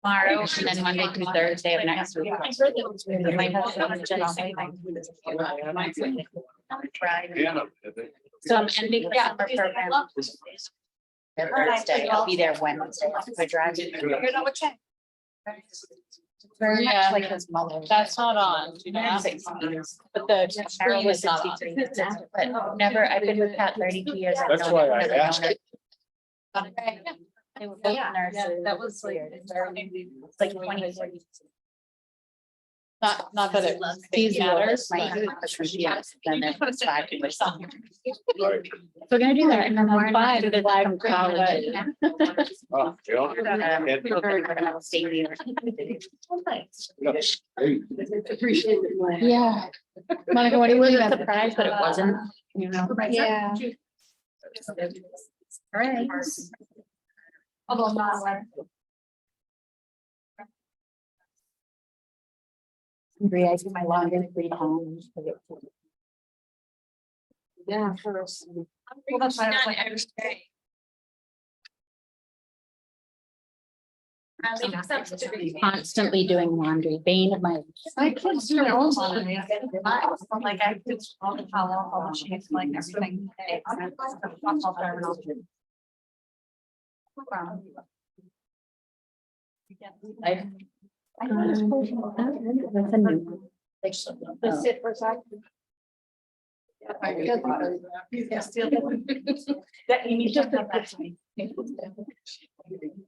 tomorrow, and then Monday through Thursday of next week. My husband just said, so I'm ending the summer program. Thursday, I'll be there Wednesday. I drive. Very much like his mother. That's not on. But the screen is not on. But never, I've been with Pat 32 years. That's why I asked. They were both nurses. That was like, It's like 20. not that it These matters. matters. but- Yes, then there's 5 English. So Right. we're gonna do that, and then we're Fine, gonna do live some college. Oh, yeah. Yeah. Monica, what do you think? Surprised, but it wasn't, you know. Yeah. All right. I do my laundry 3 times. Yeah. Well, that's why I was like, constantly doing laundry, bane of my. My kids do their own laundry. Like I could all the towel, all the sheets, like everything. That's a new. That's it for a second. That you need to have that to me.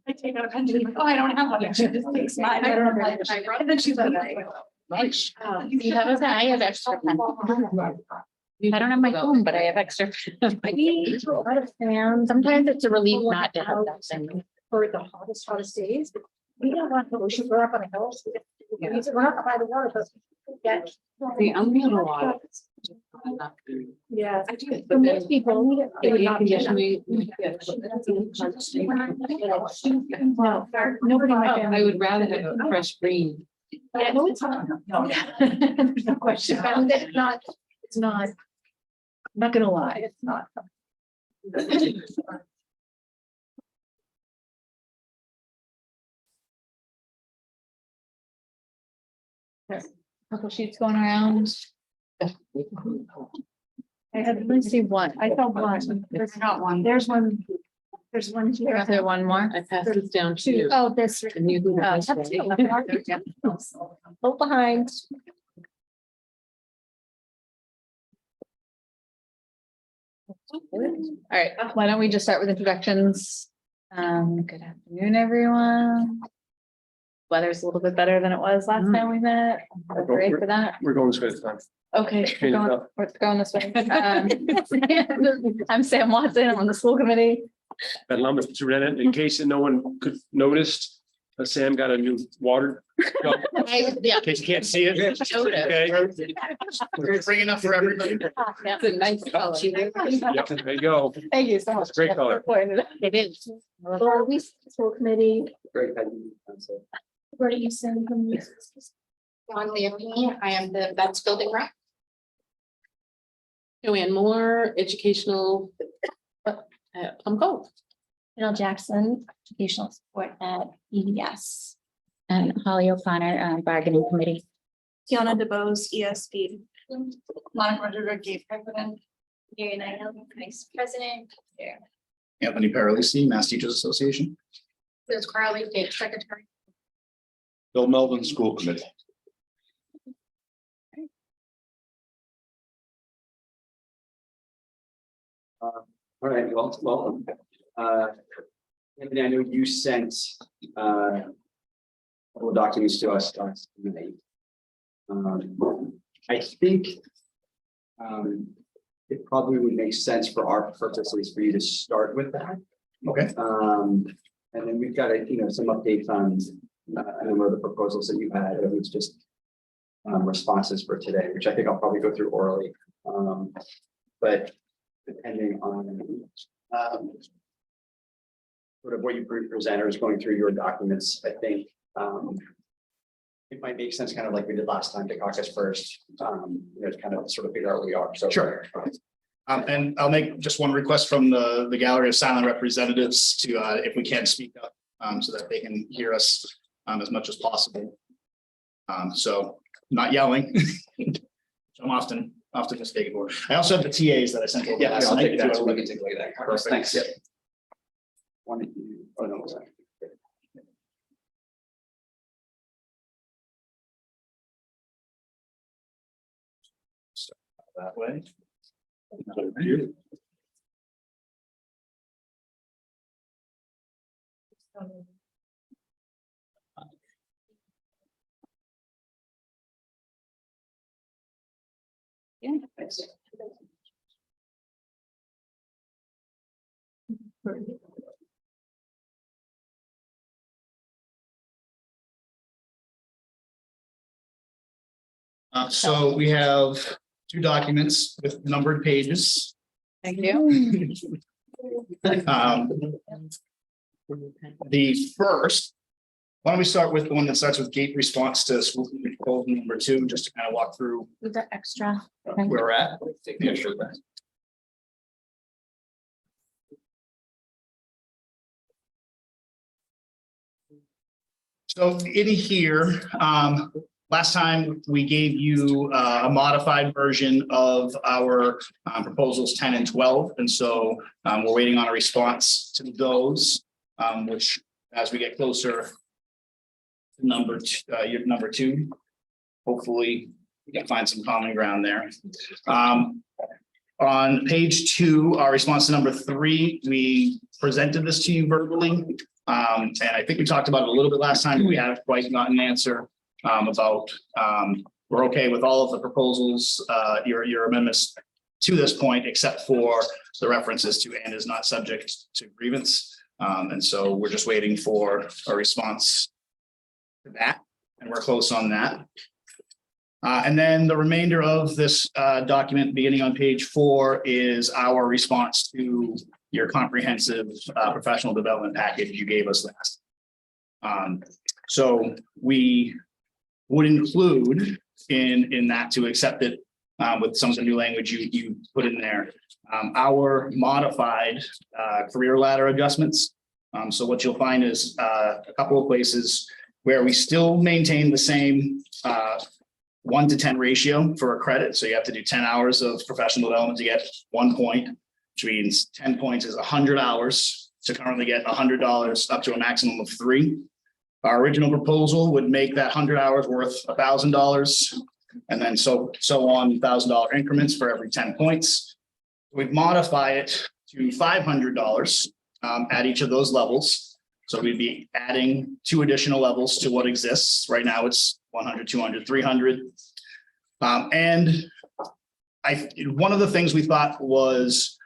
I take out a pension. Oh, I don't have one. She just takes mine. I don't know. And then she's like. Nice. You have a, I have extra. pen. I don't have my phone, but I have extra. And sometimes it's a relief not to have that thing. For the hottest days. We don't want to, we should go up on a hill. We're not by the water, but. See, I'm getting a lot. Yeah. But Most people. The air conditioning. Well, nobody. I would rather have a fresh breeze. Yeah, no, it's not. No. There's no question about it. It's not. I'm not gonna lie, it's not. Couple sheets going around. I had, let me see one. I saw one. There's not one. There's one. There's one here. Is there one more? I passed this down to you. Oh, this. And you do Oh, that. Hold behind. All right, why don't we just start with introductions? Good afternoon, everyone. Weather's a little bit better than it was last time we met. We're great for that. We're going this way this time. Okay, Change it up. we're going this way. I'm Sam Watson, I'm on the school committee. At Lumber Superintendent, in case no one could notice, Sam got a new water. Cup. Yeah. In case you can't see it. Okay. Bring enough for everybody. It's a nice color. Yep, there you go. Thank you so much. It's a great color. It is. Well, we, school committee. Great. Where do you send them? John Leopold, I am the Vets Building Rep. Joanne Moore, educational. I'm cold. Jackson, educational support at EDS. And Holly O'Connor, bargaining committee. Tiana DeBose, ESP. Monica Rodriguez, GAEP President. Mary Nyland, Vice President. Anthony Paralisi, Mass Teachers Association. There's Carly, GAEP Secretary. Bill Melvin, School Committee. All right, welcome. Anthony, I know you sent a couple of documents to us. I think it probably would make sense for our purposes for you to start with that. Okay. And then we've got some updates on a number of the proposals that you had. It was just responses for today, which I think I'll probably go through orally. But depending on sort of what you presenters going through your documents, I think it might make sense, kind of like we did last time, to caucus first, to kind of sort of figure out where we are. So Sure. And I'll make just one request from the gallery of silent representatives to, if we can, speak up so that they can hear us. as much as possible. So not yelling. I'm often mistaken for. I also have the TAs that I sent over. Yeah, last I'll night. take that, so we can take a look at that. Perfect. Thanks. Yep. Why don't you, oh, no, sorry. That way. Yeah. So we have two documents with numbered pages. Thank you. The first, why don't we start with the one that starts with GAEP response to school committee proposal number 2, just to kind of walk through With the extra. where we're at. Yeah, sure. So in here, last time we gave you a modified version of our proposals 10 and 12. And so we're waiting on a response to those, which as we get closer to number 2, hopefully we can find some common ground there. On page 2, our response to number 3, we presented this to you verbally. And I think we talked about it a little bit last time, but we haven't quite gotten an answer about we're okay with all of the proposals, your amendments to this point, except for the references to and is not subject to grievance. And so we're just waiting for a response to that, and we're close on that. And then the remainder of this document, beginning on page 4, is our response to your comprehensive professional development package you gave us last. So we would include in that, to accept it with some of the new language you put in there, our modified career ladder adjustments. So what you'll find is a couple of places where we still maintain the same 1 to 10 ratio for a credit. So you have to do 10 hours of professional development to get 1 point, which means 10 points is 100 hours to currently get $100 up to a maximum of 3. Our original proposal would make that 100 hours worth $1,000, and then so on $1,000 increments for every 10 points. We'd modify it to $500 at each of those levels. So we'd be adding 2 additional levels to what exists. Right now it's 100, 200, 300. And one of the things we thought was,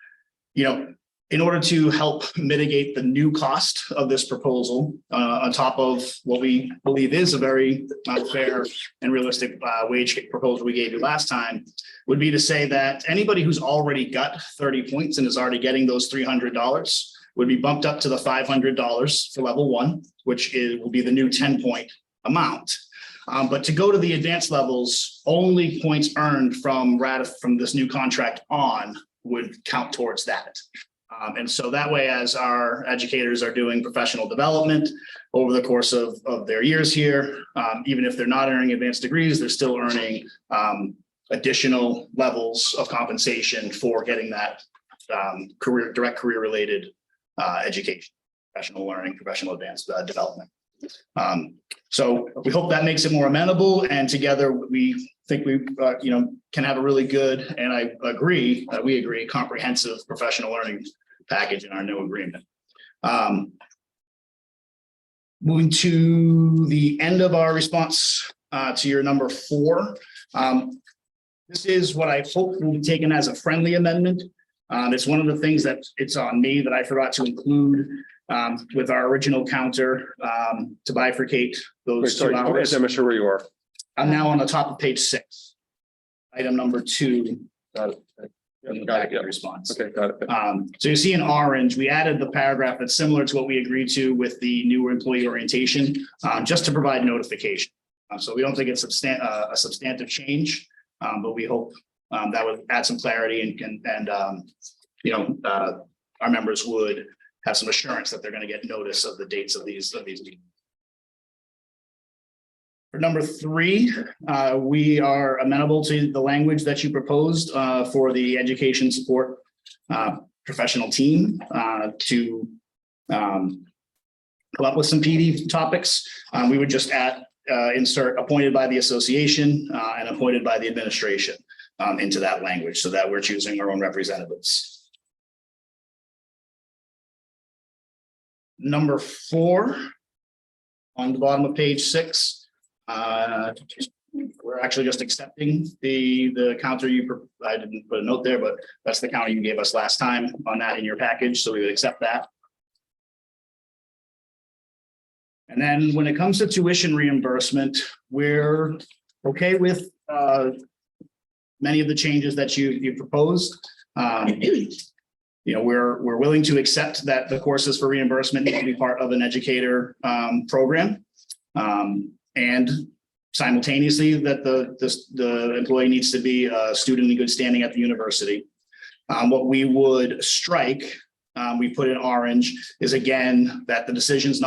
in order to help mitigate the new cost of this proposal, on top of what we believe is a very fair and realistic wage proposal we gave you last time, would be to say that anybody who's already got 30 points and is already getting those $300 would be bumped up to the $500 for level 1, which will be the new 10-point amount. But to go to the advanced levels, only points earned from this new contract on would count towards that. And so that way, as our educators are doing professional development over the course of their years here, even if they're not earning advanced degrees, they're still earning additional levels of compensation for getting that direct career related education, professional learning, professional advanced development. So we hope that makes it more amenable, and together we think we can have a really good, and we agree, comprehensive professional learning package in our new agreement. Moving to the end of our response to your number 4. This is what I hope will be taken as a friendly amendment. It's one of the things that it's on me that I forgot to include with our original counter to bifurcate those 2 hours. I'm not sure where you are. I'm now on the top of page 6. Item number 2. Got it. In the Got it, packet yeah. response. Okay, got it. So you see in orange, we added the paragraph that's similar to what we agreed to with the new employee orientation, just to provide notification. So we don't think it's a substantive change, but we hope that would add some clarity and our members would have some assurance that they're going to get notice of the dates of these meetings. For number 3, we are amenable to the language that you proposed for the education support professional team to come up with some PD topics. We would just insert appointed by the association and appointed by the administration into that language so that we're choosing our own representatives. Number 4 on the bottom of page 6. We're actually just accepting the counter I didn't put a note there, but that's the counter you gave us last time on that in your package, so we would accept that. And then when it comes to tuition reimbursement, we're okay with many of the changes that you proposed. We're willing to accept that the courses for reimbursement need to be part of an educator program. And simultaneously that the employee needs to be a student in good standing at the university. What we would strike, we put in orange, is again that the decision is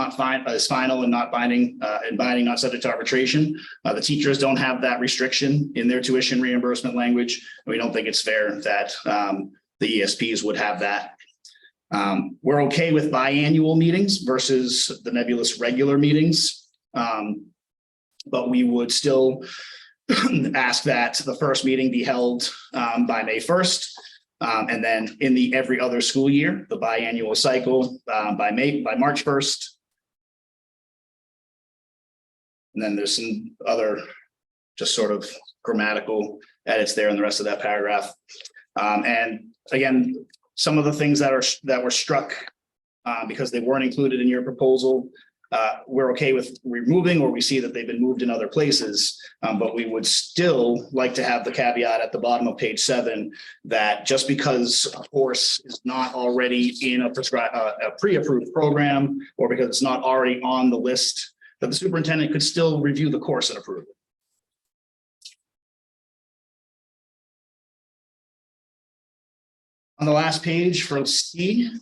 final and not binding, not subject to arbitration. The teachers don't have that restriction in their tuition reimbursement language. We don't think it's fair that the ESPs would have that. We're okay with biannual meetings versus the nebulous regular meetings. But we would still ask that the first meeting be held by May 1st. And then in the every other school year, the biannual cycle by March 1st. And then there's some other just sort of grammatical edits there in the rest of that paragraph. And again, some of the things that were struck because they weren't included in your proposal, we're okay with removing, or we see that they've been moved in other places, but we would still like to have the caveat at the bottom of page 7 that just because a course is not already in a pre-approved program, or because it's not already on the list, that the superintendent could still review the course and approve it. On the last page for C,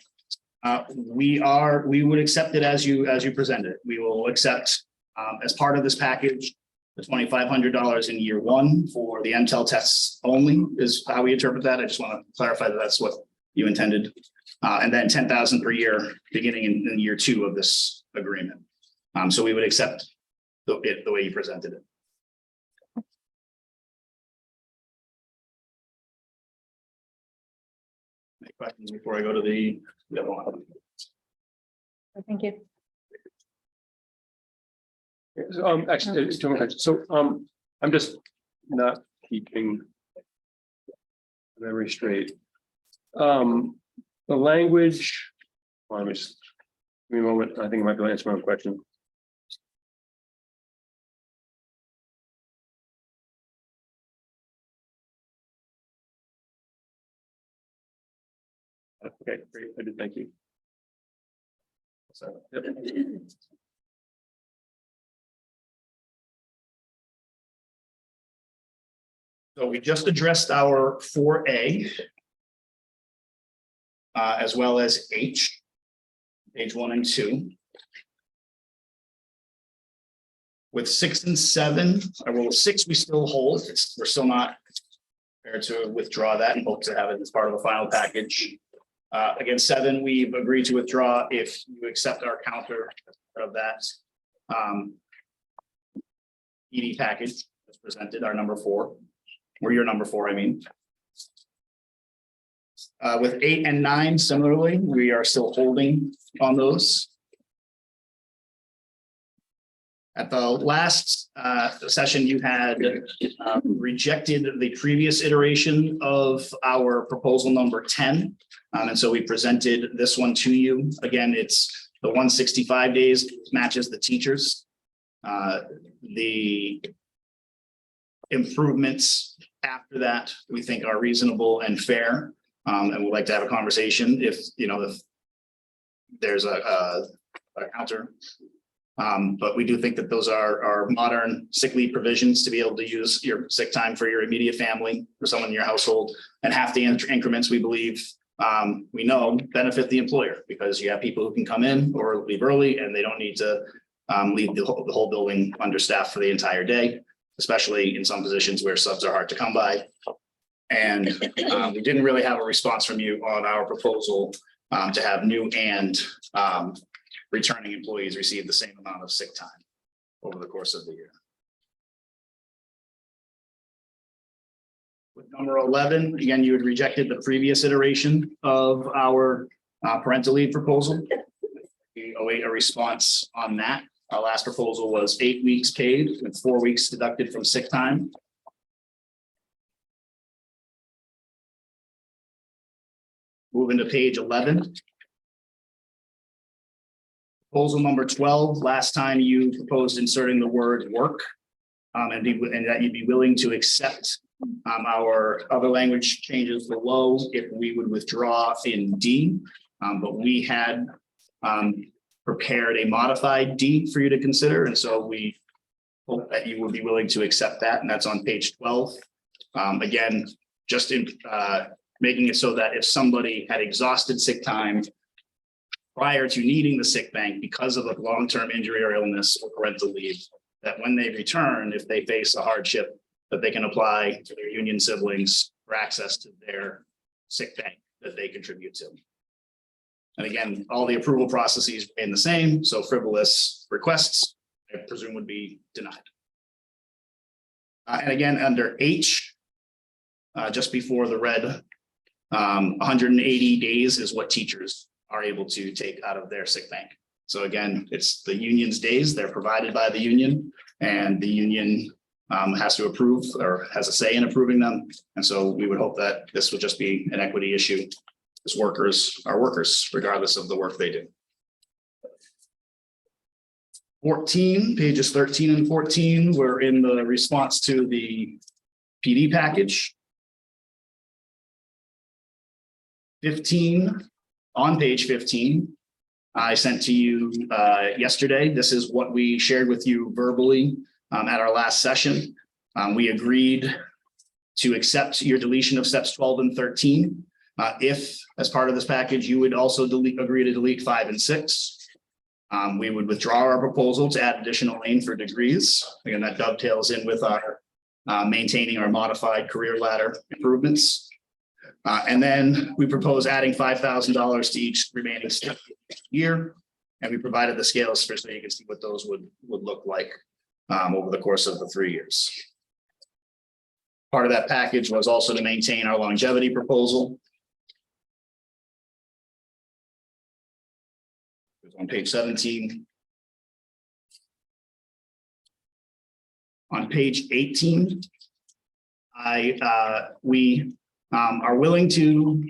we would accept it as you presented. We will accept as part of this package the $2,500 in year 1 for the MTEL tests only is how we interpret that. I just want to clarify that that's what you intended, and then $10,000 per year beginning in year 2 of this agreement. So we would accept the way you presented it. Any questions before I go to the other one? Thank you. Actually, so I'm just not keeping memory straight. The language. Let me just give me a moment. I think I might be able to answer my own question. Okay, great. I did. Thank you. So, yep. So we just addressed our 4A as well as H, page 1 and 2. With 6 and 7, well, 6 we still hold. We're still not prepared to withdraw that and hope to have it as part of the final package. Again, 7, we've agreed to withdraw if you accept our counter of that ED package that's presented, our number 4, or your number 4, I mean. With 8 and 9, similarly, we are still holding on those. At the last session, you had rejected the previous iteration of our proposal number 10. And so we presented this one to you. Again, it's the 165 days matches the teachers. The improvements after that we think are reasonable and fair. And we'd like to have a conversation if there's a counter. But we do think that those are modern sick leave provisions to be able to use your sick time for your immediate family or someone in your household, and half the increments we believe we know benefit the employer, because you have people who can come in or leave early and they don't need to leave the whole building understaffed for the entire day, especially in some positions where subs are hard to come by. And we didn't really have a response from you on our proposal to have new and returning employees receive the same amount of sick time over the course of the year. With number 11, again, you had rejected the previous iteration of our parental leave proposal. We await a response on that. Our last proposal was 8 weeks paid and 4 weeks deducted from sick time. Moving to page 11. Proposal number 12, last time you proposed inserting the word work and that you'd be willing to accept our other language changes below if we would withdraw in D. But we had prepared a modified D for you to consider. And so we hope that you would be willing to accept that. And that's on page 12. Again, just in making it so that if somebody had exhausted sick time prior to needing the sick bank because of a long-term injury or illness or parental leave, that when they return, if they face a hardship, that they can apply to their union siblings for access to their sick bank that they contribute to. And again, all the approval processes remain the same, so frivolous requests, I presume, would be denied. And again, under H, just before the red, 180 days is what teachers are able to take out of their sick bank. So again, it's the union's days, they're provided by the union, and the union has to approve or has a say in approving them. And so we would hope that this would just be an equity issue. As workers are workers, regardless of the work they do. 14, pages 13 and 14, we're in the response to the PD package. 15, on page 15, I sent to you yesterday. This is what we shared with you verbally at our last session. We agreed to accept your deletion of steps 12 and 13. If, as part of this package, you would also agree to delete 5 and 6. We would withdraw our proposal to add additional lane for degrees. Again, that dovetails in with our maintaining our modified career ladder improvements. And then we propose adding $5,000 to each remaining step year. And we provided the scales for so you can see what those would look like over the course of the 3 years. Part of that package was also to maintain our longevity proposal. On page 17. On page 18, we are willing to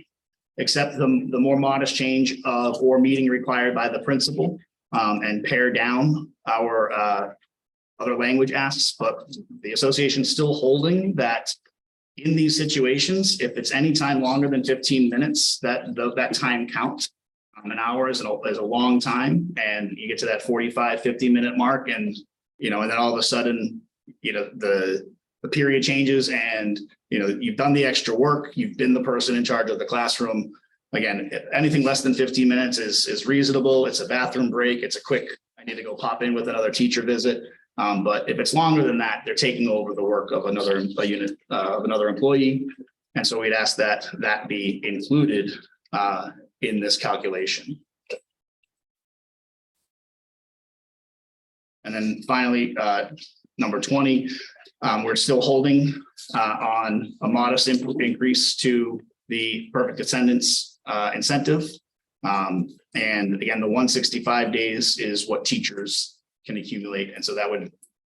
accept the more modest change of or meeting required by the principal and pare down our other language asks, but the association is still holding that in these situations, if it's any time longer than 15 minutes, that time counts. An hour is a long time, and you get to that 45, 50-minute mark, and and then all of a sudden, the period changes, and you've done the extra work, you've been the person in charge of the classroom. Again, anything less than 15 minutes is reasonable. It's a bathroom break. It's a quick, I need to go pop in with another teacher visit. But if it's longer than that, they're taking over the work of another unit of another employee, and so we'd ask that be included in this calculation. And then finally, number 20, we're still holding on a modest increase to the perfect attendance incentive. And again, the 165 days is what teachers can accumulate. And so that would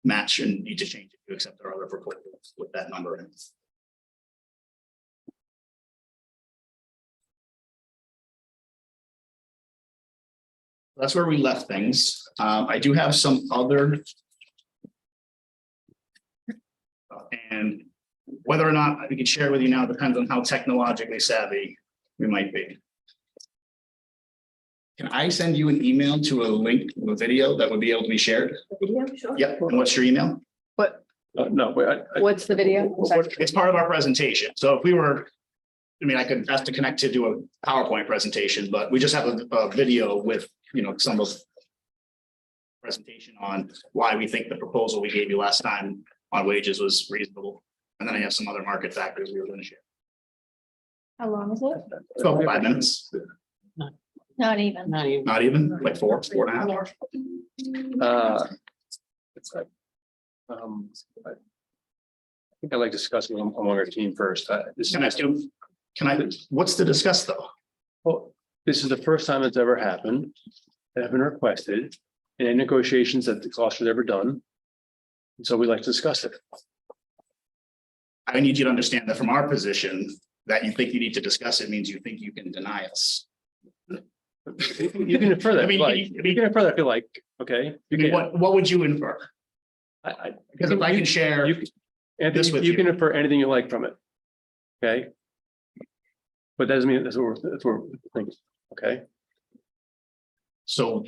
match and need to change it to accept our other proposals with that number in. That's where we left things. I do have some other. And whether or not we can share with you now depends on how technologically savvy we might be. Can I send you an email to a link to a video that would be able to be shared? Video, sure. Yep. And what's your email? What, No, wait, what's the video? I'm sorry. It's part of our presentation. So if we were, I could have to connect to do a PowerPoint presentation, but we just have a video with, some of presentation on why we think the proposal we gave you last time on wages was reasonable. And then I have some other market factors we were gonna share. How long is it? So 5 minutes, Not even. Not even. not even like 4.5 It's like, I think I like discussing among our team first. Can I ask you, what's to discuss though? Well, this is the first time it's ever happened. That have been requested in any negotiations that the Gloucester's ever done. And so we like to discuss it. I need you to understand that from our position, that you think you need to discuss it means you think you can deny us. You can infer that I if mean, you like. I mean- You can infer that if you like, okay? I You mean, can. what would you infer? I. Because if I can share You can- this Anthony, with you you. can infer anything you like from it. Okay? But that doesn't mean that's what we're thinking, okay? So.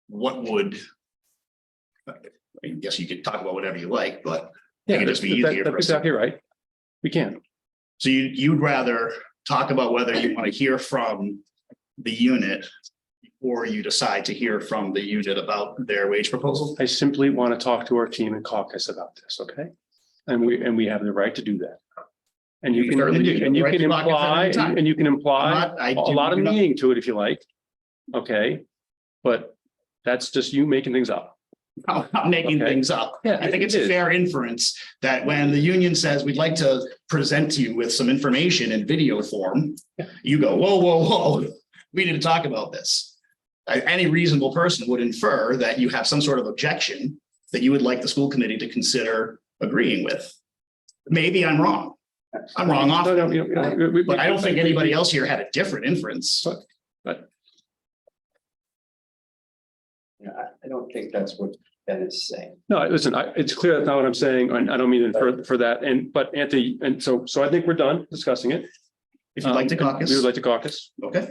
What would? I guess you could talk about whatever you like, but it could just be easier for That's us. to- exactly right. We can. So you'd rather talk about whether you want to hear from the unit before you decide to hear from the unit about their wage proposal? I simply want to talk to our team and caucus about this, okay? And we have the right to do that. And you You can, certainly do. You have the right to caucus at imply, any time. and you can imply I a do- lot of you're not- meaning to it if you like. Okay? But that's just you making things up. I'm making Okay. things up. Yeah, I think it's it a is. fair inference that when the union says, we'd like to present to you with some information in video form, you go, whoa, whoa, whoa, we need to talk about this. Any reasonable person would infer that you have some sort of objection that you would like the school committee to consider agreeing with. Maybe I'm wrong. I'm wrong No, often, no, but I don't think anybody else here had a different inference. But Yeah, I don't think that's what Ben is saying. no, listen, it's clear that's not what I'm saying, and I don't mean to for that. But Anthony, and so I think we're done discussing it. If you'd like to We would caucus, like to caucus. okay.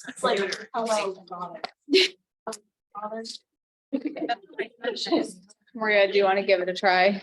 It's like, hello. Maria, do you want to give it a try?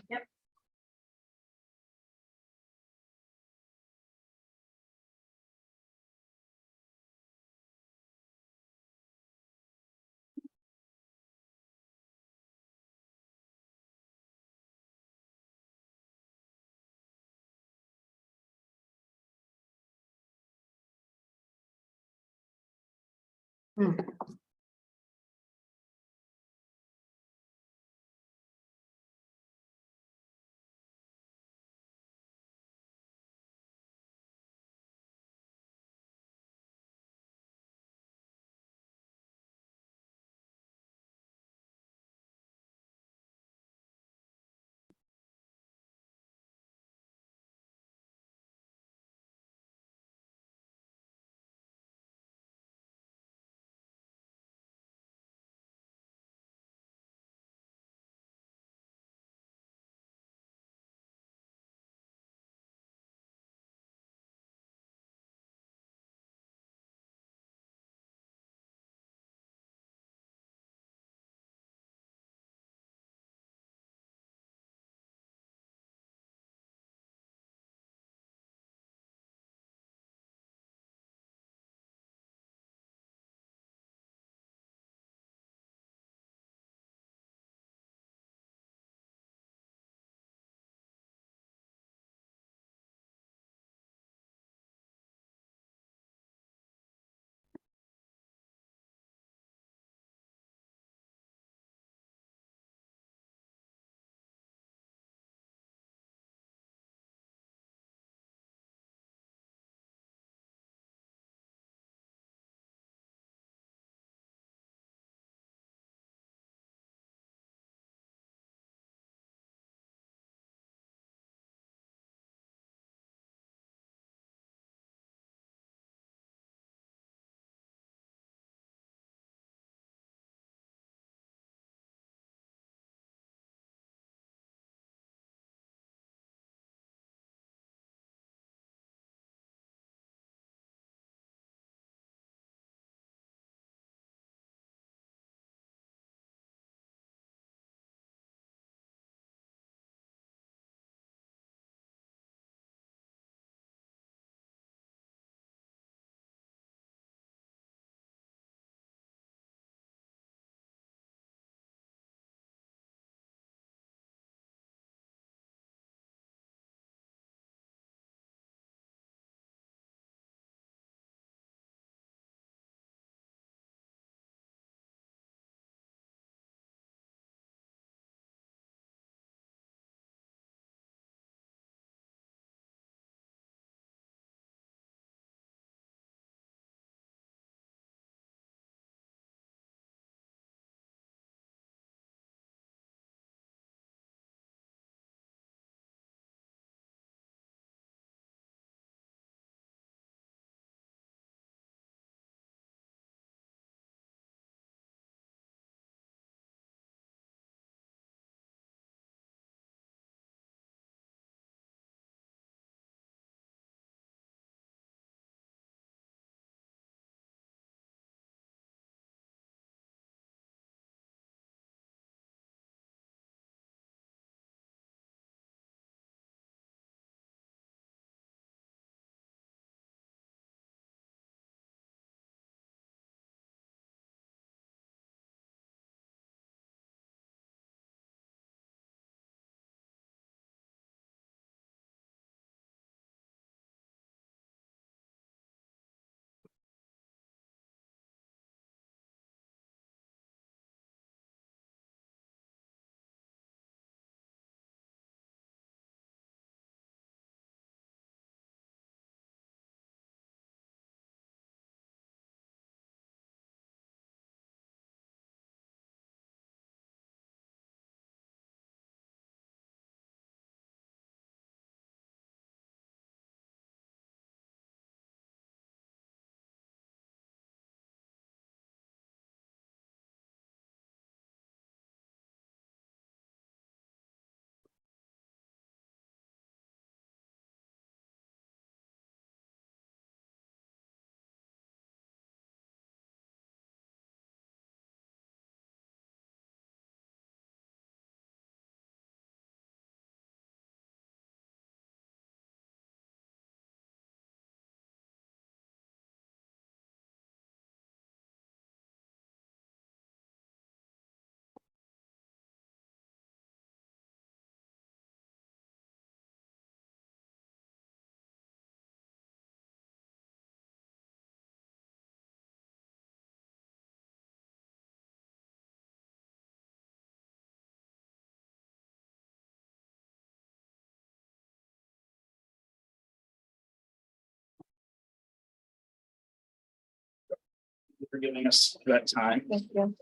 for giving us that time. Thank you.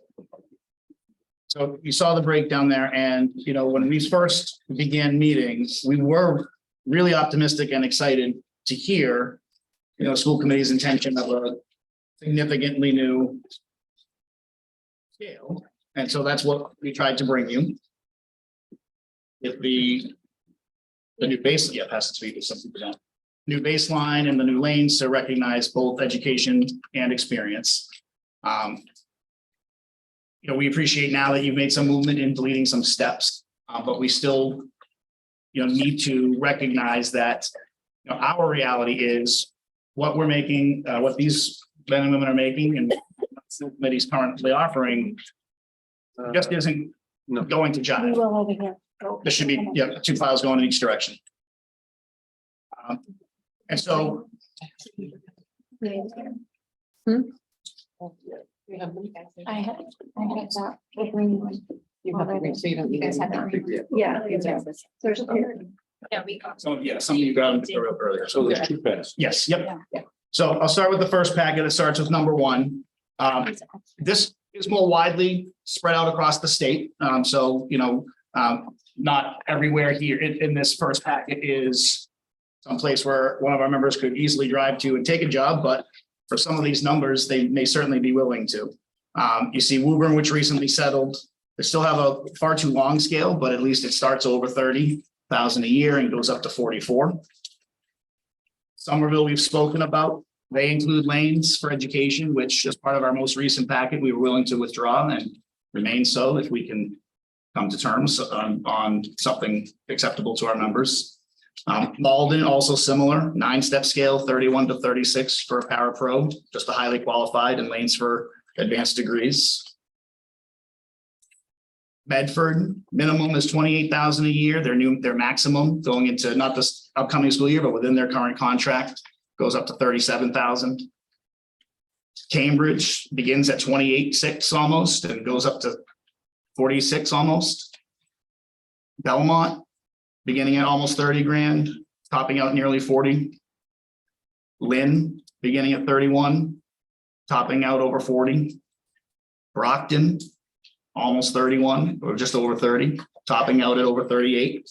So you saw the breakdown there, and when we first began meetings, we were really optimistic and excited to hear school committee's intention of a significantly new scale. And so that's what we tried to bring you. If the new base, yeah, has to be something for that. New baseline and the new lanes to recognize both education and experience. We appreciate now that you've made some movement in deleting some steps, but we still, need to recognize that our reality is what we're making, what these men and women are making, and what the committee's currently offering just isn't No. going to We jive. will over here. There should be, two files going in each direction. And so We have them. I had that. the green one. You have to read, so you don't You need guys have that. Yeah. There's a pair. Yeah, we got. some of you got them earlier. So there's two pens. Yes, yep. So I'll start with the first packet. It starts with number 1. This is more widely spread out across the state. Not everywhere here in this first packet is someplace where one of our members could easily drive to and take a job, but for some of these numbers, they may certainly be willing to. You see Woburn, which recently settled. They still have a far too long scale, but at least it starts over 30,000 a year and goes up to 44. Somerville, we've spoken about. They include lanes for education, which as part of our most recent packet, we were willing to withdraw and remain so if we can come to terms on something acceptable to our members. Malden, also similar, 9-step scale, 31 to 36 for a parapro, just a highly qualified, and lanes for advanced degrees. Medford, minimum is 28,000 a year. Their maximum going into not this upcoming school year, but within their current contract goes up to 37,000. Cambridge begins at 28,600 almost and goes up to 46 almost. Belmont, beginning at almost 30 grand, topping out nearly 40. Lynn, beginning at 31, topping out over 40. Brockton, almost 31 or just over 30, topping out at over 38.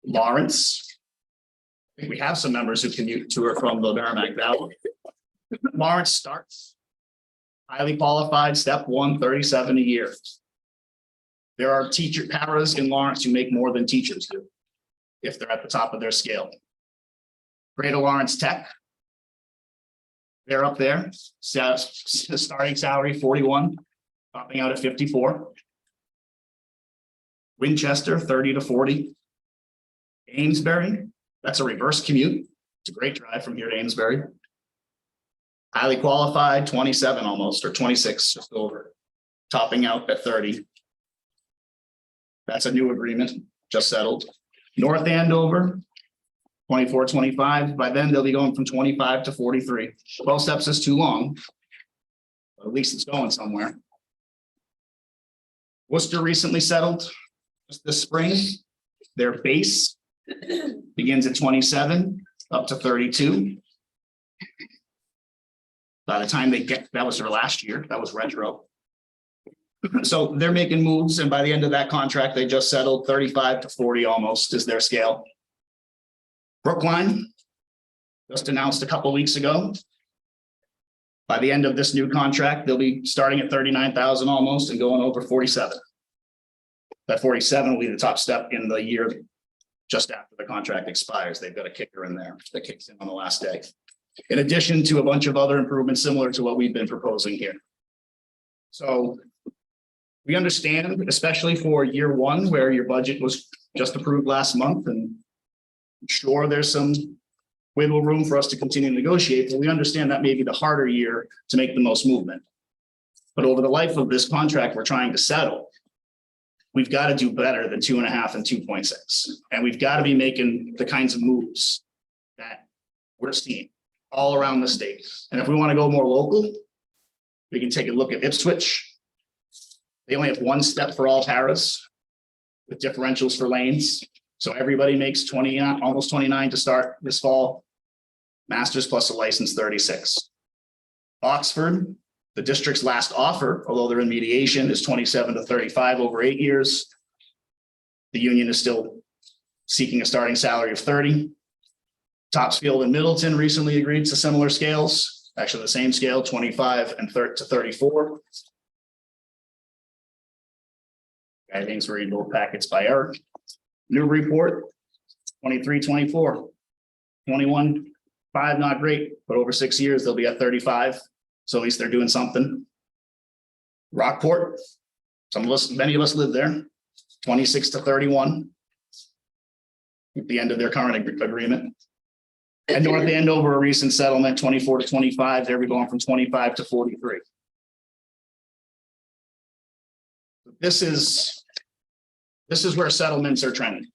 Lawrence, I think we have some members who commute to or from the Merrimack Valley. Lawrence starts highly qualified, step 1, 37 a year. There are teacher paras in Lawrence who make more than teachers do if they're at the top of their scale. Greater Lawrence Tech, they're up there. Starting salary 41, topping out at 54. Winchester 30 to 40. Amesbury, that's a reverse commute. It's a great drive from here to Amesbury. Highly qualified, 27 almost, or 26 just over, topping out at 30. That's a new agreement, just settled. North Andover, 24, 25. By then they'll be going from 25 to 43. 12 steps is too long, but at least it's going somewhere. Worcester recently settled just this spring. Their base begins at 27 up to 32. By the time they get, that was their last year, that was retro. So they're making moves, and by the end of that contract, they just settled 35 to 40 almost is their scale. Brookline, just announced a couple of weeks ago. By the end of this new contract, they'll be starting at 39,000 almost and going over 47. That 47 will be the top step in the year just after the contract expires. They've got a kicker in there that kicks in on the last day. In addition to a bunch of other improvements similar to what we've been proposing here. So we understand, especially for year 1, where your budget was just approved last month, and I'm sure there's some wiggle room for us to continue to negotiate, but we understand that may be the harder year to make the most movement. But over the life of this contract we're trying to settle, we've got to do better than 2.5 and 2.6. And we've got to be making the kinds of moves that we're seeing all around the state. And if we want to go more local, we can take a look at Ipswich. They only have 1 step for all paras with differentials for lanes. So everybody makes 20, almost 29 to start this fall. Masters plus a license 36. Oxford, The district's last offer, although they're in mediation, is 27 to 35 over 8 years. The union is still seeking a starting salary of 30. Topsfield and Middleton recently agreed to similar scales, actually the same scale, 25 and 30 to 34. Guidance were in both packets by Eric. New report, 23, 24. 21, 5, not great, but over 6 years, they'll be at 35. So at least they're doing something. Rockport, some of us, many of us live there, 26 to 31. At the end of their current agreement. And North Andover, a recent settlement, 24 to 25, they're going from 25 to 43. This is where settlements are trending.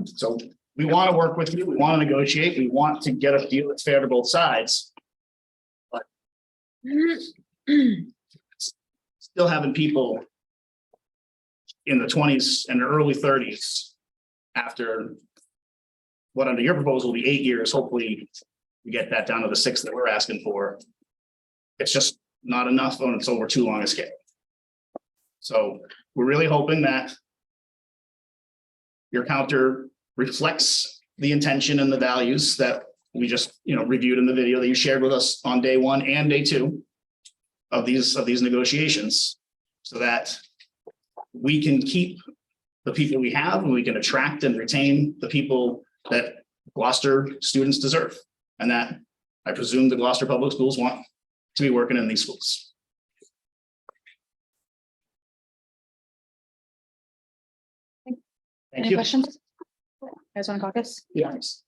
So we want to work with you, we want to negotiate, we want to get a deal that's fair to both sides. But still having people in the 20s and the early 30s after what under your proposal will be 8 years, hopefully we get that down to the 6 that we're asking for. It's just not enough and it's over too long a scale. So we're really hoping that your counter reflects the intention and the values that we just, reviewed in the video that you shared with us on day 1 and day 2 of these negotiations, so that we can keep the people we have and we can attract and retain the people that Gloucester students deserve. And that I presume the Gloucester Public Schools want to be working in these schools. Thank Any you. questions? You guys want to caucus? Yes.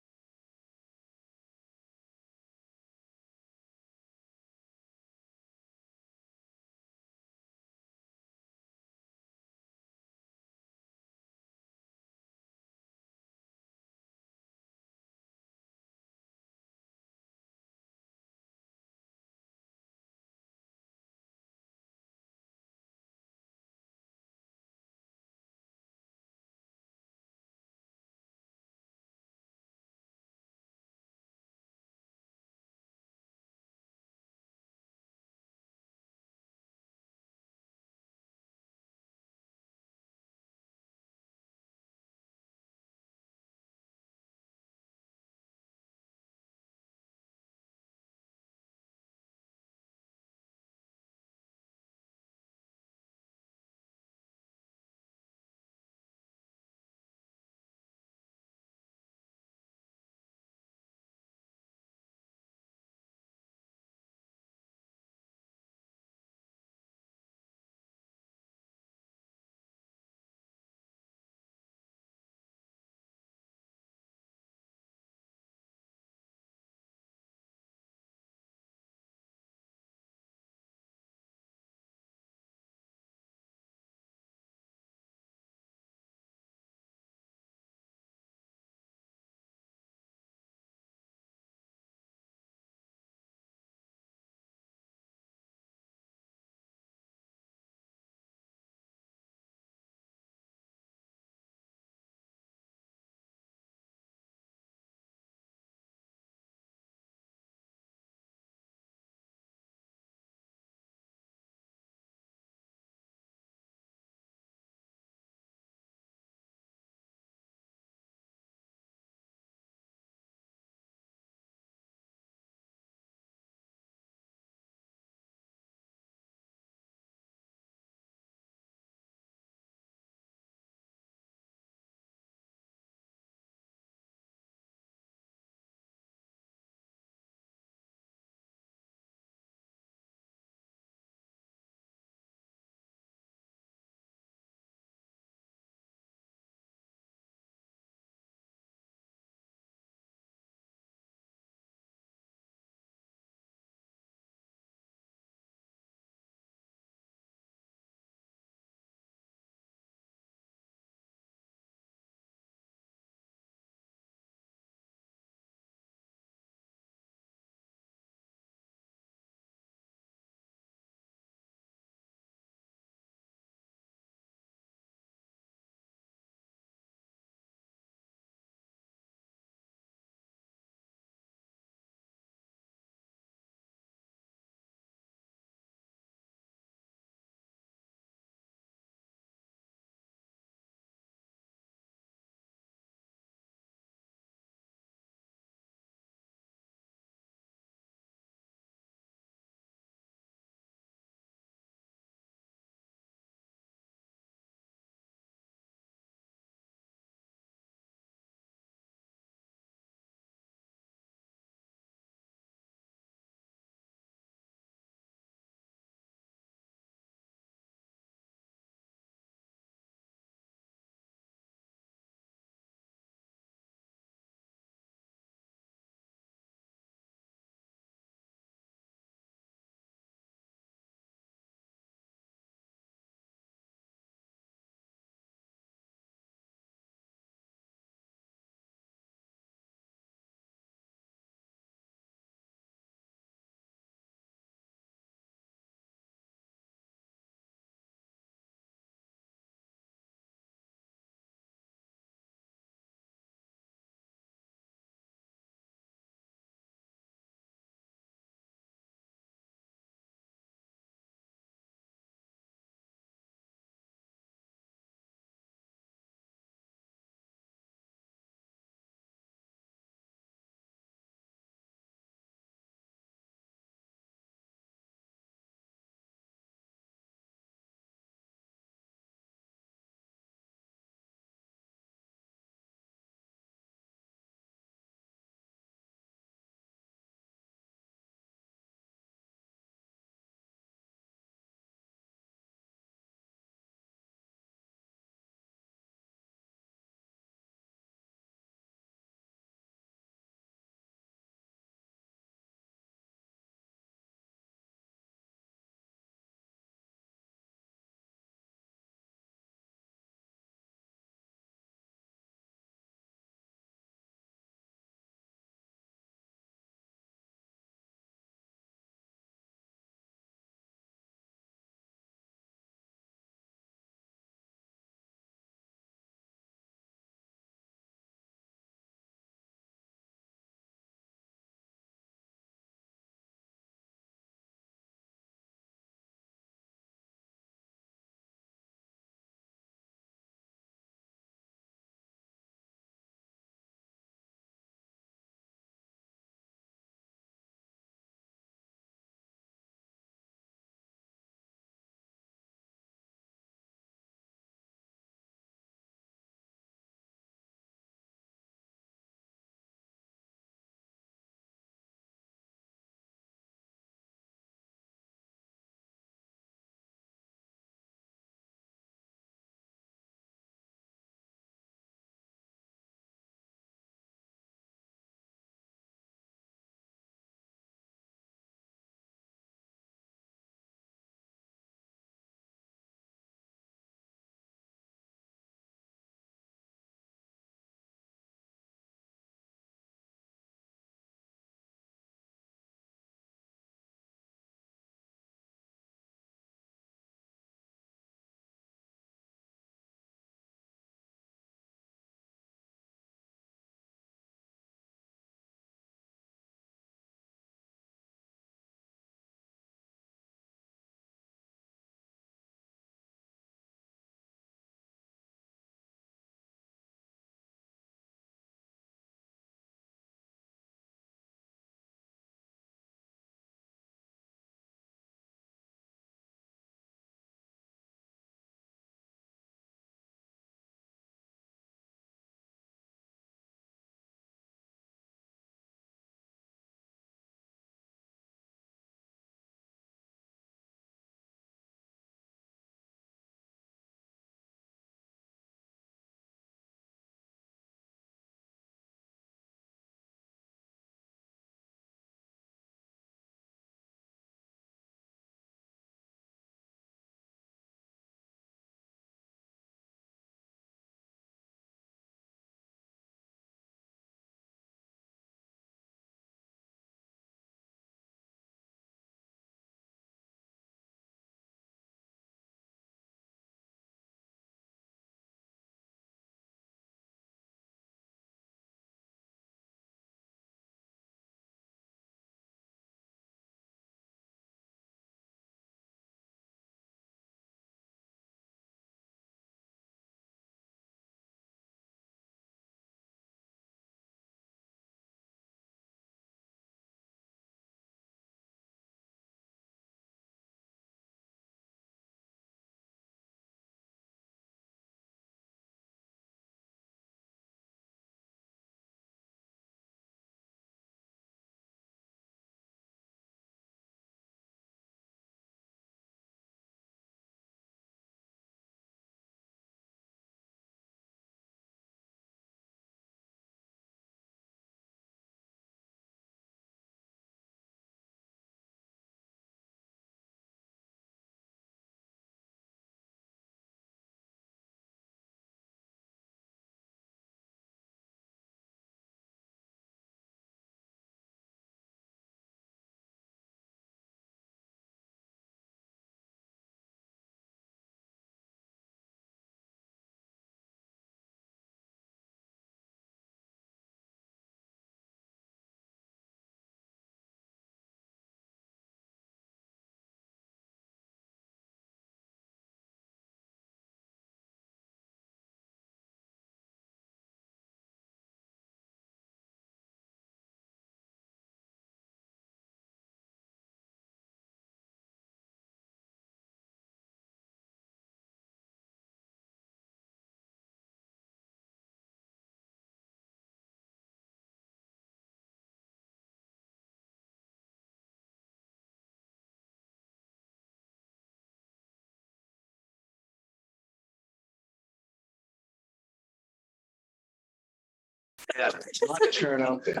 Yeah, it's a lot of churn out there.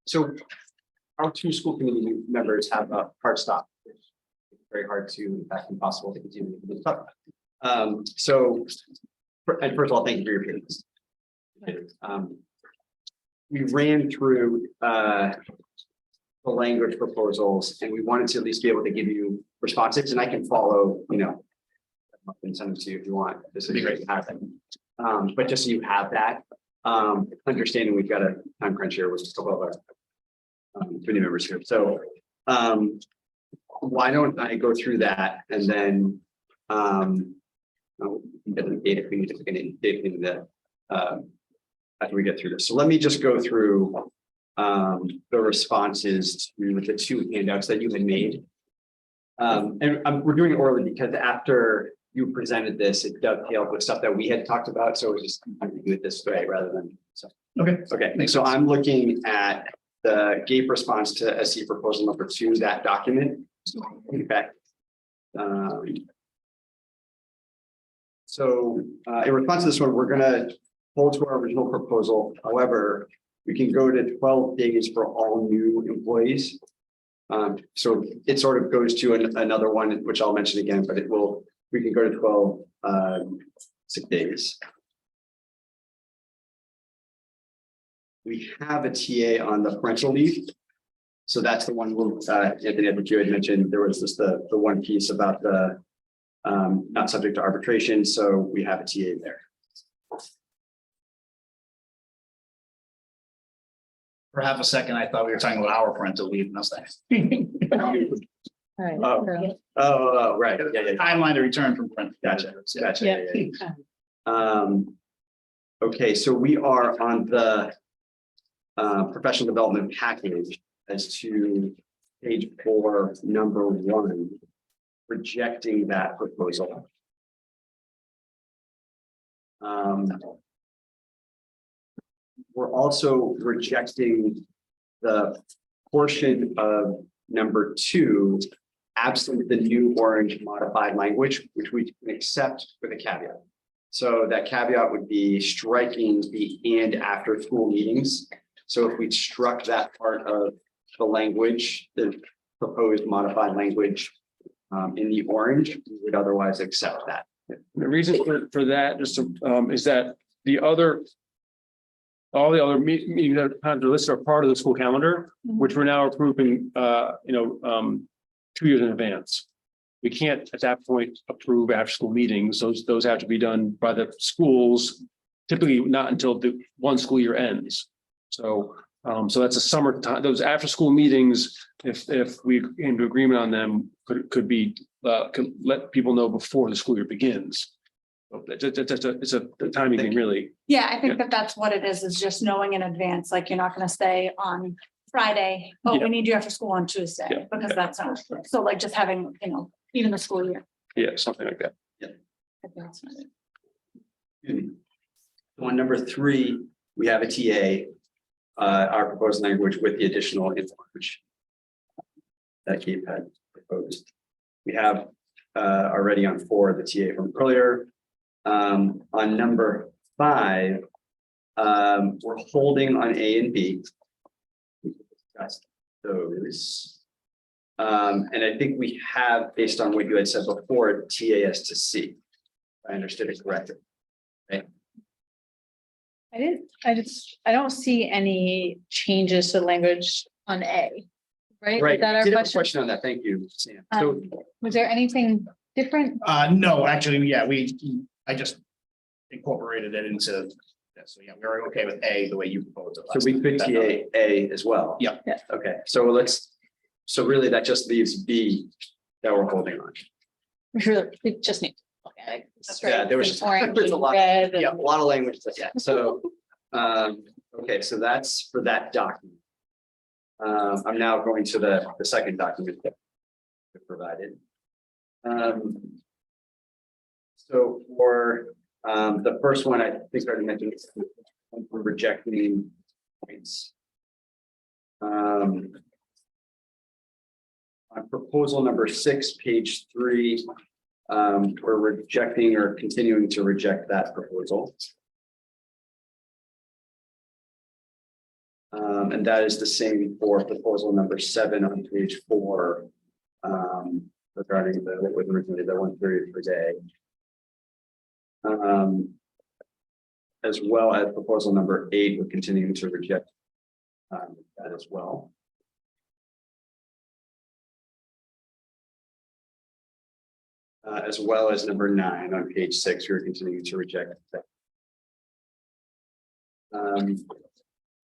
So our two school committee members have a hard stop. Which is very hard to, in fact, impossible to continue to talk about. And first of all, thank you for your patience. We ran through the language proposals and we wanted to at least be able to give you responses, and I can follow, and send them to you if you want. This would be great to have them. But just so you have that, understanding we've got a time crunch here with a couple of our committee members here. So why don't I go through that and then get the data if we need to get into that after we get through this. So let me just go through the responses to the two handouts that you had made. We're doing it orally because after you presented this, it dovetailed with stuff that we had talked about. So it was just I'm gonna do it this way rather than so. Okay. So I'm looking at the GAEP response to SC proposal number 2, that document. In fact, so in response to this one, we're gonna hold to our original proposal. However, we can go to 12 days for all new employees. So it sort of goes to another one, which I'll mention again, but we can go to 12 sick days. We have a TA on the parental leave. So that's the one where Anthony, I think you had mentioned there was just the one piece about the not subject to arbitration. So we have a TA there. For half a second, I thought we were talking about our parental leave, and I was like, All right. Oh, right. Yeah. timeline to return from parental. Gotcha. Yeah. Okay, so we are on the professional development package as to page 4, number 1, rejecting that proposal. We're also rejecting the portion of number 2, absent the new orange modified language, which we can accept with a caveat. So that caveat would be striking the and after school meetings. So if we struck that part of the language, the proposed modified language in the orange, we would otherwise accept that. The reason for that just is that all the other meetings that are listed are part of the school calendar, which we're now approving, 2 years in advance. We can't at that point approve after school meetings. Those have to be done by the schools, typically not until the one school year ends. So that's a summer time. Those after school meetings, if we came to agreement on them, could let people know before the school year begins. It's a timing thing, really. Yeah, I think that's what it is just knowing in advance, like you're not gonna say on Friday, oh, we need you after school on Tuesday, because that's not, so like just having, even the school year. Yeah, something like that. I think that's not it. On number 3, we have a TA, our proposed language with the additional language that GAEP had proposed. We have already on 4 the TA from earlier. On number 5, we're holding on A and B. We discussed those. And I think we have, based on what you had said before, TAS to C. If I understood it correctly. Right? I don't see any changes to the language on A. Right? Right. Is that I our did have a question? question on that. Thank you, Sam. So Was there anything different? No, actually, yeah, I just incorporated it into this. So yeah, we were okay with A the way you proposed it. we could TA A as well. Yeah. Okay, so really that just leaves B that we're holding on. We just need to look at it. Yeah, there was Orange there's a and lot, red and- yeah, a lot of language, yeah, so, okay, so that's for that document. I'm now going to the second document that we provided. So for the first one, I think I already mentioned, we're rejecting points. On proposal number 6, page 3, we're rejecting or continuing to reject that proposal. And that is the same for proposal number 7 on page 4. Regarding what was originally the 1 period per day. As well as proposal number 8, we're continuing to reject that as well. As well as number 9 on page 6, we're continuing to reject that.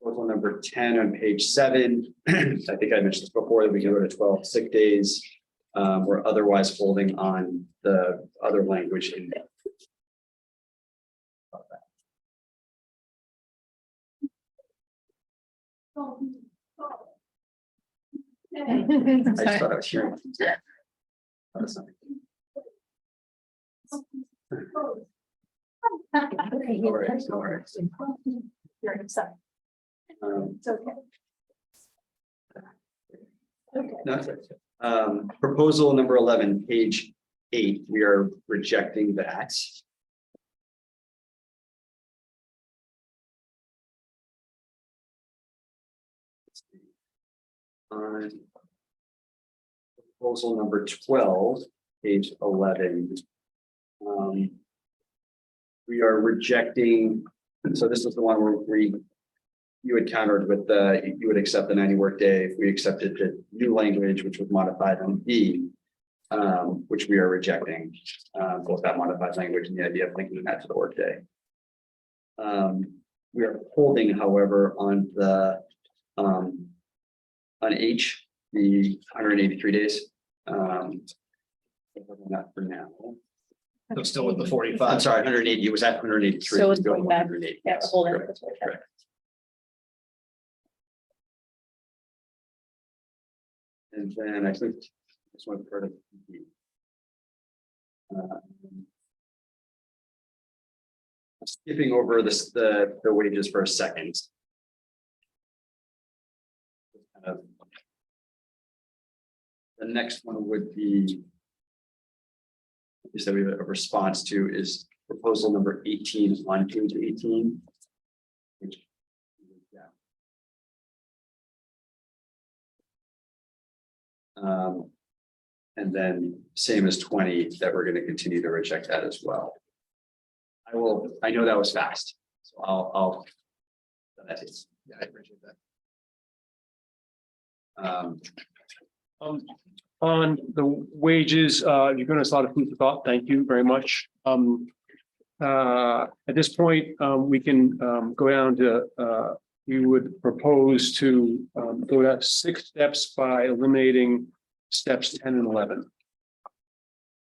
Proposal number 10 on page 7, I think I mentioned this before, that we can go to 12 sick days. We're otherwise holding on the other language in there. I just thought I was hearing. That's not- All right, all right. You're upset. It's okay. No, it's okay. Proposal number 11, page 8, we are rejecting that. On proposal number 12, page 11. We are rejecting, so this is the one where you had countered with you would accept the 90 work day if we accepted the new language, which was modified on B, which we are rejecting, both that modified language and the idea of linking that to the work day. We are holding, however, on the on H, the 183 days. Not for now. So still with the 45. I'm sorry, 180, it was at 183. So it's Go to going back. 180, Yeah, yes, hold it. correct, correct. And then I think this one part of skipping over this, the wages for a second. The next one would be. Is that we have a response to is proposal number 18 on page 18. Which, yeah. And then same as 20, that we're going to continue to reject that as well. I know that was fast, so I'll. That is, Yeah, I appreciate that. On the wages, you're going to a lot of food for thought. Thank you very much. At this point, we can go down to, you would propose to go to 6 steps by eliminating steps 10 and 11.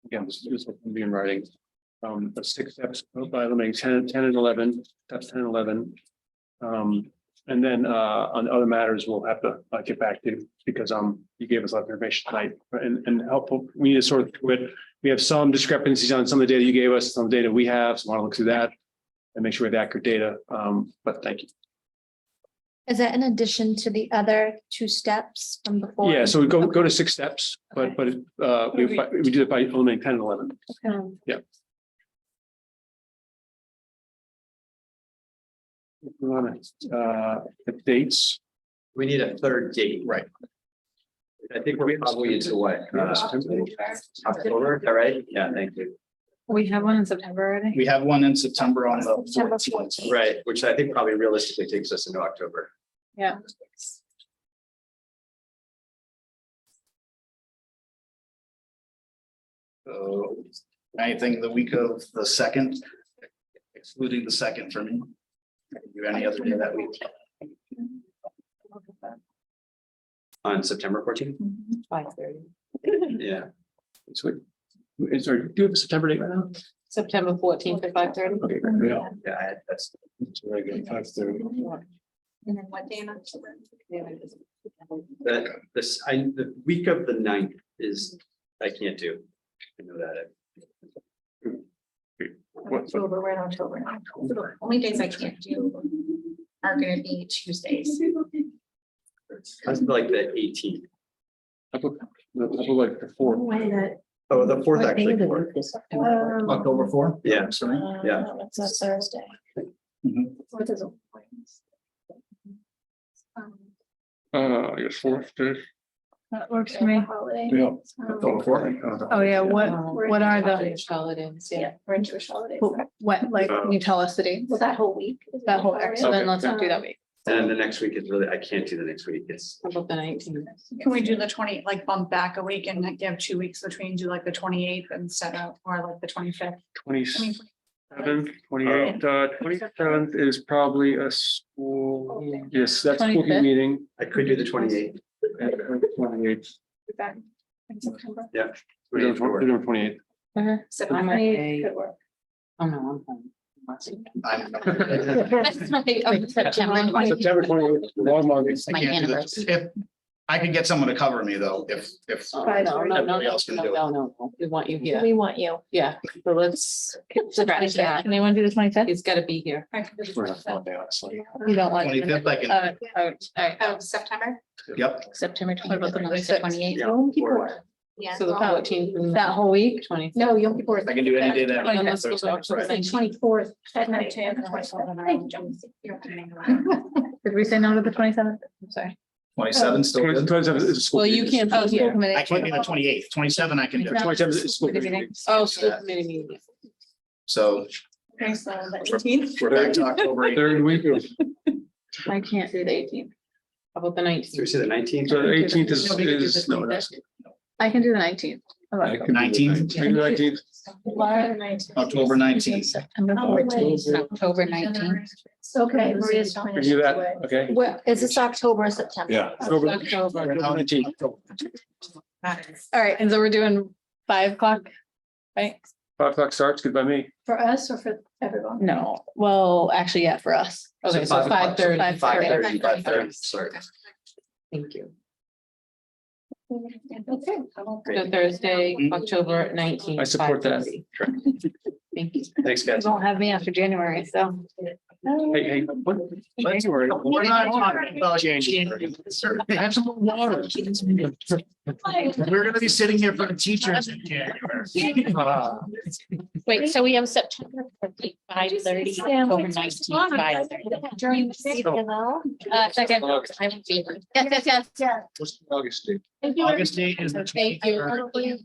Again, this is what will be in writing. The 6 steps by eliminating 10 and 11, steps 10 and 11. And then on other matters, we'll have to get back to, because you gave us a lot of information tonight and helpful. We need to sort through it. We have some discrepancies on some of the data you gave us, some data we have, so I want to look through that and make sure we have accurate data. But thank you. Is that in addition to the other 2 steps from before? Yeah, so we go to 6 steps, but we did it by eliminating 10 and 11. Okay. Yeah. If we want to the dates. we need a third date, Right. I think we're probably into what? October, all right? Yeah, thank you. We have one in September already. We have one in September on the September 14th. Right, which I think probably realistically takes us into October. Yeah. So anything the week of the 2nd, excluding the 2nd for me. Do any other day that week? On September 14th? 5:30. Yeah. So is there, do you have a September date right now? September 14th at 5:30. Okay, great. Yeah. Yeah, that's. Very good. 5:30. And then what day in October? The week of the 9th is, I can't do. I know that. October, we're in October now. So the only days I can't do are gonna be Tuesdays. That's like the 18th. I put like the 4th. Oh, the 4th actually. October 4th? Yeah. Sorry. Yeah. It's a Thursday. Mhm. What is it? I guess fourth, fifth. That works for me. Holiday. Yeah. Oh, yeah, what are the, Holidays, yeah. We're in Jewish holidays. what, like, can you tell us the dates? Well, that whole week. is That whole, holiday. so then Okay, let's not do that week. And then the next week is really, I can't do the next week. It's, How about the 19th? Can we do the 20, like bump back a week and like give 2 weeks between, do like the 28th instead of, or like the 25th? 27th, 28th, 27th is probably a school, yes, that's school 25th? meeting. I could do the 28th. And 28th, Back in September. we're doing 28th. I'm at September a- could work. Oh, no, I'm home. That's my, oh, September 20. September 28th, long Monday. I My can't do anniversary. If I could get someone to cover me though, if Oh, no, everybody else can do it. No, we want you here. We want you. Yeah, so let's. Yeah. Anyone do the 25th? He's gotta be here. I can do the We're not 25th. Monday, honestly. You don't like. 25th, I can, All right, Oh, September? yep. September What about the 28th. 28th? Yom Kippur. Yeah. So the 14th. That whole week? 20. No, Yom Kippur. I can do any day that. Unless Thursday, it's October Friday. 24th at night. 27th. Did we say no to the 27th? I'm sorry. 27 still good. 27th is a school. Well, you meeting. can't be here. I can't be the 28th, 27 I can do. 27th is school meeting. Oh, school committee meeting. So Okay, so the 18th. we're back to October 8th. Third week of, I can't do the 18th. How about the so we 19th? see the 19th. so the 18th is, No, we can do is, the no, that's. I can do the 19th. How about I that? can do the 19th? 19th. October 19th. September Oh, wait. 14th. October 19th. Okay, Maria's. Can you do that? Okay. Well, is this October or September? Yeah. October October. 19th. All right, and so we're doing 5 o'clock, right? 5 o'clock starts, good by me. For us or for everyone? No, well, actually, yeah, for us. Okay, so 5 o'clock. 5:30. 5:30, 5:30, sorry. Thank you. Okay. So Thursday, October 19th. I support that. 5:30. Thank you. Thanks, You guys. won't have me after January, so. Hey, what? January. We're not talking about January. Have some more water. We're gonna be sitting here for the teachers in January. Wait, so we have September 5:30, October 19th, 5:30. During the season. Second. I will be here. Yes. What's August date? August 8th is the Thank you. 23rd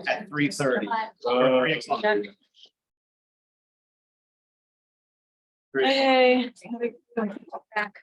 at 3:30. Hey. Back.